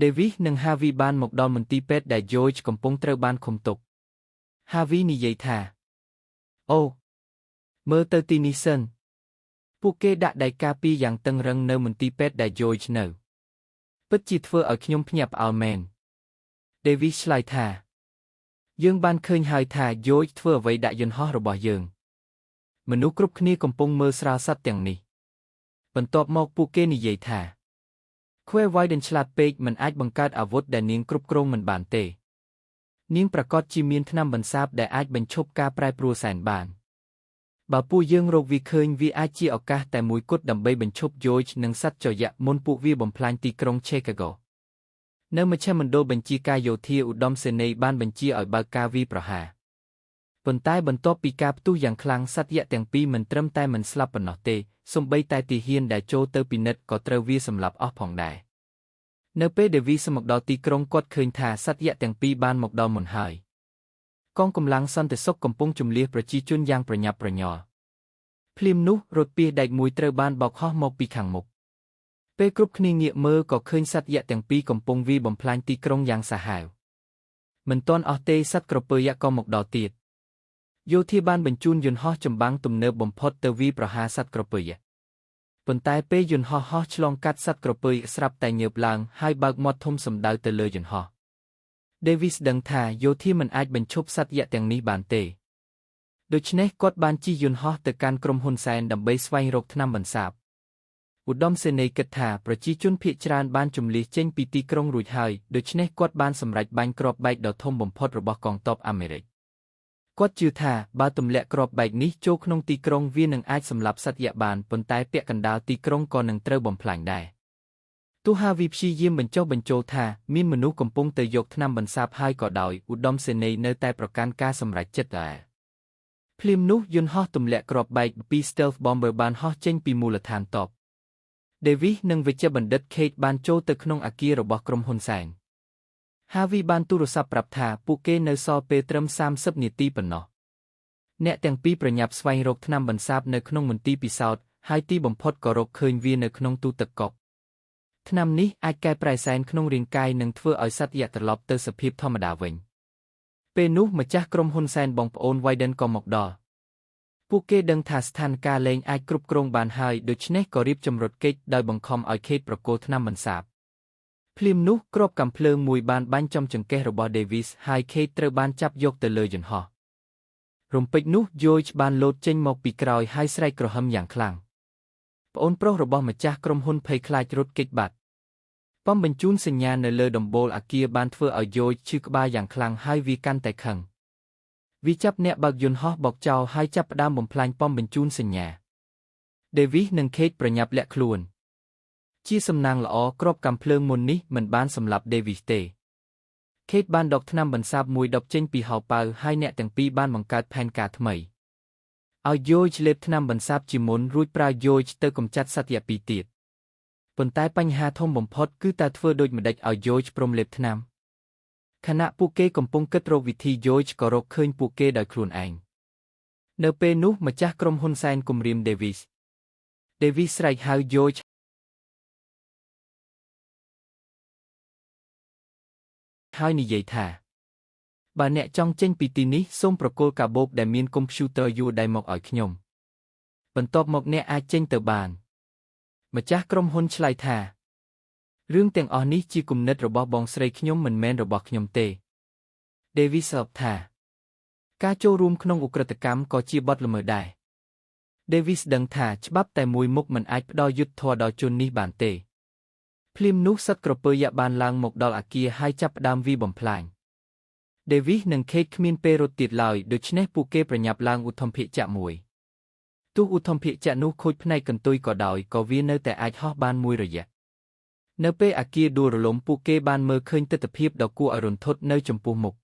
Davis និង Harvey បានមកដល់មន្ទីរពេទ្យដែល George កំពុងត្រូវបានឃុំទុក Harvey និយាយថា អូមើលទៅទីនេះសិនពួកគេដាក់ដែកការពារយ៉ាងតឹងរ៉ឹងនៅមន្ទីរពេទ្យដែល George នៅពិតជាធ្វើឲ្យខ្ញុំភ្ញាក់ផ្អើលមែន Davis ឆ្លើយថាយើងបានឃើញហើយថា George ធ្វើអ្វីដាក់យន្តហោះរបស់យើងមនុស្សគ្រប់គ្នាកំពុងមើលស្រាលសត្វទាំងនេះបន្ទាប់មកពួកគេនិយាយថាQuay Widen ឆ្លាតពេកមិនអាចបង្កើតអាវុធដែលនាងគ្រប់គ្រងមិនបានទេនាងប្រកាសជាមានថ្នាំបន្សាបដែលអាចបញ្ឈប់ការប្រែប្រួលសែនបានបើពួកយើងរកវាឃើញវាអាចជាឱកាសតែមួយគត់ដើម្បីបញ្ឈប់ George និងសត្វចយៈមុនពួកវាបំផ្លាញទីក្រុង Chicago នៅមជ្ឈមណ្ឌលបញ្ជាការយោធាឧត្តមសេនីយ៍បានបញ្ជាឲ្យបើកការវាយប្រហារប៉ុន្តែបន្ទាប់ពីការផ្ទុះយ៉ាងខ្លាំងសត្វយក្សទាំងពីរមិនត្រឹមតែមិនស្លាប់ប៉ុណ្ណោះទេសូម្បីតែទាហានដែលចូលទៅពិនិត្យក៏ត្រូវវាសម្លាប់អស់ផងដែរនៅពេល Davis មកដល់ទីក្រុងគាត់ឃើញថាសត្វយក្សទាំងពីរបានមកដល់មុនហើយកងកម្លាំងសន្តិសុខកំពុងជម្លៀសប្រជាជនយ៉ាងប្រញាប់ប្រញាល់ភ្លាមនោះរថពាសដែកមួយត្រូវបានបោកហោះមកពីខាងមុខពេលគ្រប់គ្នាងាកមើលក៏ឃើញសត្វយក្សទាំងពីរកំពុងវាយបំផ្លាញទីក្រុងយ៉ាងសាហាវមិនទាន់អស់ទេសត្វក្រពើយក្សក៏មកដល់ទៀតយោធាបានបញ្ជូនយន្តហោះចម្បាំងទំនើបបំផុតទៅវាយប្រហារសត្វក្រពើយក្សប៉ុន្តែពេលយន្តហោះហោះឆ្លងកាត់សត្វក្រពើយក្សស្រាប់តែញើបឡើងហើយបើកមាត់ធំសម្ដៅទៅលើយន្តហោះ Davis ដឹងថាយោធាមិនអាចបញ្ឈប់សត្វយក្សទាំងនេះបានទេដូច្នេះគាត់បានជិះយន្តហោះទៅកាន់ក្រុមហ៊ុនសែនដើម្បីស្វែងរកថ្នាំបន្សាបឧត្តមសេនីយ៍គិតថាប្រជាជនភាគច្រើនបានជម្លៀសចេញពីទីក្រុងរួចហើយដូច្នេះគាត់បានសម្រេចបាញ់គ្រាប់បែកដ៏ធំបំផុតរបស់កងទ័ពអាមេរិកគាត់ជឿថាបើទម្លាក់គ្រាប់បែកនេះចូលក្នុងទីក្រុងវានឹងអាចសម្លាប់សត្វយក្សបានប៉ុន្តែពាក់កណ្ដាលទីក្រុងក៏នឹងត្រូវបំផ្លាញដែរទោះHarveyព្យាយាមបញ្ចុះបញ្ចូលថាមានមនុស្សកំពុងទៅយកថ្នាំបន្សាបហើយក៏ដោយឧត្តមសេនីយ៍នៅតែប្រកាន់ការសម្រេចចិត្តដែរភ្លាមនោះយន្តហោះទម្លាក់គ្រាប់បែកពី Stealth Bomber បានហោះចេញពីមូលដ្ឋានទ័ព Davis និងវេជ្ជបណ្ឌិត Kate បានចូលទៅក្នុងអគាររបស់ក្រុមហ៊ុនសែនHarvey បានទូរស័ព្ទប្រាប់ថាពួកគេនៅសល់ពេលត្រឹម30នាទីប៉ុណ្ណោះអ្នកទាំងពីរប្រញាប់ស្វែងរកថ្នាំបន្សាបនៅក្នុងមន្ទីរពិសោធន៍ហើយទីបំផុតក៏រកឃើញវានៅក្នុងទូទឹកកកថ្នាំនេះអាចកែប្រែសែនក្នុងរាងកាយនិងធ្វើឲ្យសត្វយក្សត្រឡប់ទៅសភាពធម្មតាវិញពេលនោះម្ចាស់ក្រុមហ៊ុនសែនបងប្អូន Widen ក៏មកដល់ពួកគេដឹងថាស្ថានភាពលែងអាចគ្រប់គ្រងបានហើយដូច្នេះក៏រៀបចំរថគេចដោយបង្ខំឲ្យ Kate ប្រគល់ថ្នាំបន្សាបភ្លាមនោះគ្រាប់កាំភ្លើងមួយបានបាញ់ចំចង្កេះរបស់ Davis ហើយ Kate ត្រូវបានចាប់យកទៅលើយន្តហោះរំពេចនោះ George បានលោតចេញមកពីក្រោយហើយស្រែកក្រហមយ៉ាងខ្លាំងប្អូនប្រុសរបស់ម្ចាស់ក្រុមហ៊ុនភ័យខ្លាចរត់គេចបាត់ប៉មបញ្ជូនសញ្ញានៅលើដំបូលអគារបានធ្វើឲ្យ George ឈឺក្បាលយ៉ាងខ្លាំងហើយវាកាន់តែខឹងវាចាប់អ្នកបើកយន្តហោះបោកចោលហើយចាប់ផ្ដើមបំផ្លាញប៉មបញ្ជូនសញ្ញា Davis និង Kate ប្រញាប់លាក់ខ្លួនជាសំណាងល្អគ្រាប់កាំភ្លើងមុននេះមិនបានសម្លាប់ Davis ទេ Kate បានដកថ្នាំបន្សាបមួយដុតចេញពីហោប៉ៅហើយអ្នកទាំងពីរបានបង្កើតផែនការថ្មីឲ្យ George លេបថ្នាំបន្សាបជាមុនរួចប្រើ George ទៅកម្ចាត់សត្វយក្សពីរទៀតប៉ុន្តែបញ្ហាធំបំផុតគឺតើធ្វើដូចម្តេចឲ្យ George ព្រមលេបថ្នាំខណៈពួកគេកំពុងគិតរកវិធី George ក៏រកឃើញពួកគេដោយខ្លួនឯងនៅពេលនោះម្ចាស់ក្រុមហ៊ុនសែនគំរាម Davis ស្រែកហៅ George ហើយនិយាយថាបើអ្នកចង់ចេញពីទីនេះសូមប្រគល់កាបូបដែលមានកុំព្យូទ័រយួរដៃមកឲ្យខ្ញុំបន្ទាប់មកអ្នកអាចចេញទៅបានម្ចាស់ក្រុមហ៊ុនឆ្លើយថារឿងទាំងអស់នេះជាគំនិតរបស់បងស្រីខ្ញុំមិនមែនរបស់ខ្ញុំទេ Davis ស្របថាការចូលរួមក្នុងឧក្រិដ្ឋកម្មក៏ជាបទល្មើសដែរ Davis ដឹងថាច្បាប់តែមួយមុខមិនអាចផ្ដល់យុត្តិធម៌ដល់ជននេះបានទេភ្លាមនោះសត្វក្រពើយក្សបានឡើងមកដល់អគារហើយចាប់ផ្ដើមវាយបំផ្លាញ Davis និង Kate គ្មានពេលរត់ទៀតឡើយដូច្នេះពួកគេប្រញាប់ឡើងឧទ្ធម្ភាគចក្រមួយទោះឧទ្ធម្ភាគចក្រនោះខូចផ្នែកកន្ទុយក៏ដោយក៏វានៅតែអាចហោះបានមួយរយៈនៅពេលអគារដួលរលំពួកគេបានមើលឃើញទិដ្ឋភាពដ៏គួរឲ្យរន្ធត់នៅចំពោះមុខ